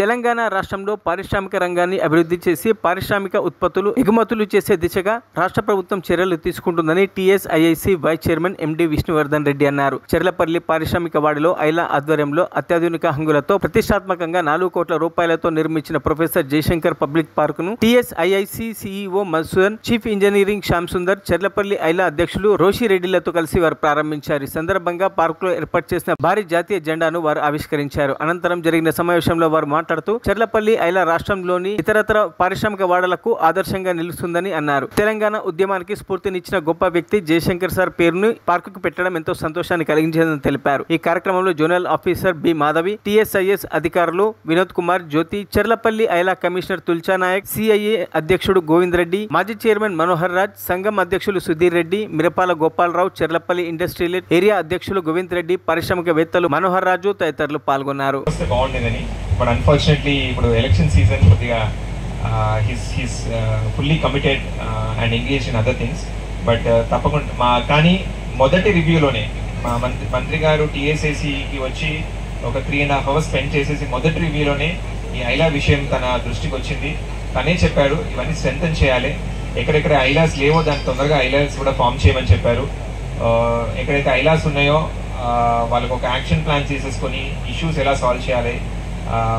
తెలంగాణ రాష్ట్రంలో పారిశ్రామిక రంగాన్ని అభివృద్ధి చేసి పారిశ్రామిక ఉత్పత్తులు ఎగుమతులు చేసే దిశగా రాష్ట్ర ప్రభుత్వం చర్యలు తీసుకుంటుందని TSIIC vice chairman MD Vishnuvardhan Reddy అన్నారు. చెర్లపల్లి పారిశ్రామిక వాడిలో ఐలా ఆధ్వర్యంలో అత్యాధునిక హంగులతో ప్రతిష్టాత్మకంగా 4 కోట్ల రూపాయలతో నిర్మించిన ప్రొఫెసర్ జయశంకర్ పబ్లిక్ పార్కును TSIIC CEO Madhusudan, chief engineering Shyam Sundar, Cherlapally IALA అధ్యక్షులు రోషిరెడ్డిలతో కలిసి వారు ప్రారంభించారు. ఈ సందర్భంగా పార్కులో ఏర్పాటు చేసిన భారీ జాతీయ జెండాను వారు ఆవిష్కరించారు. అనంతరం జరిగిన సమావేశంలో వారు మాట్లాడుతూ చెర్లపల్లి ఐలా రాష్ట్రంలోని ఇతరతర పారిశ్రామిక వాడలకు ఆదర్శంగా నిలుస్తుందని అన్నారు. తెలంగాణ ఉద్యమానికి స్ఫూర్తినిచ్చిన గొప్ప వ్యక్తి జయశంకర్ సార్ పేరును పార్కుకు పెట్టడం ఎంతో సంతోషాన్ని కలిగించిందని తెలిపారు. ఈ కార్యక్రమంలో zonal officer B Madhavi, TSIS అధికారులు వినోద్ కుమార్, జ్యోతి, చెర్లపల్లి ఐలా కమిషనర్ తుల్చా నాయక్, సిఐఏ అధ్యక్షుడు గోవింద్ రెడ్డి, మాజీ చైర్మన్ మనోహర్ రాజ్, సంఘం అధ్యక్షులు సుధీర్ రెడ్డి, మిరపాల గోపాలరావు, చెర్లపల్లి ఇండస్ట్రియల్ ఏరియా అధ్యక్షులు గోవింద్ రెడ్డి, పారిశ్రామికవేత్తలు మనోహర్ రాజు తదితరులు పాల్గొన్నారు. బట్ అన్ఫార్చునేట్లీ ఇప్పుడు ఎలక్షన్ సీజన్ కొద్దిగా he's fully committed and engage in other things. But తప్పకుండా కానీ మొదటి రివ్యూలోనే మా మంత్రి గారు టీఎస్ఐసికి వచ్చి ఒక 3.5 hours స్పెండ్ చేసేసి మొదటి రివ్యూలోనే ఈ ఐలా విషయం తన దృష్టికి వచ్చింది. తనే చెప్పారు ఇవన్నీ స్ట్రెంథన్ చేయాలి, ఎక్కడెక్కడ ఐలాస్ లేవో దాన్ని తొందరగా ఐలాస్ కూడా ఫామ్ చేయమని చెప్పారు. ఎక్కడైతే ఐలాస్ ఉన్నాయో వాళ్ళకు ఒక యాక్షన్ ప్లాన్ చేసేసుకొని ఇష్యూస్ ఎలా సాల్వ్ చేయాలి,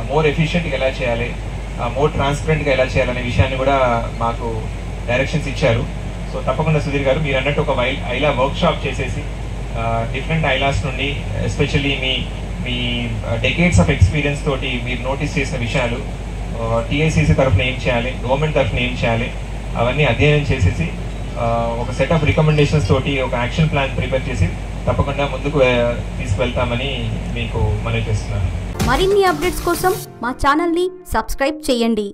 మోర్ ఎఫిషియెంట్గా ఎలా చేయాలి, మోర్ ట్రాన్స్పరెంట్గా ఎలా చేయాలనే విషయాన్ని కూడా మాకు డైరెక్షన్స్ ఇచ్చారు. సో తప్పకుండా సుధీర్ గారు మీరు అన్నట్టు ఒక ఐలా వర్క్ షాప్ చేసేసి డిఫరెంట్ ఐలాస్ నుండి especially me decades of experience తోటి మీరు నోటీస్ చేసిన విషయాలు టీఐసిసి తరఫున ఏం చేయాలి, గవర్నమెంట్ తరఫున ఏం చేయాలి అవన్నీ అధ్యయనం చేసేసి ఒక సెట్ ఆఫ్ రికమెండేషన్స్ తోటి ఒక యాక్షన్ ప్లాన్ ప్రిపేర్ చేసి తప్పకుండా ముందుకు తీసుకువెళ్తామని మీకు మనవి చేస్తున్నాను. మరిన్ని అప్డేట్స్ కోసం మా ఛానల్ని సబ్స్క్రైబ్ చేయండి.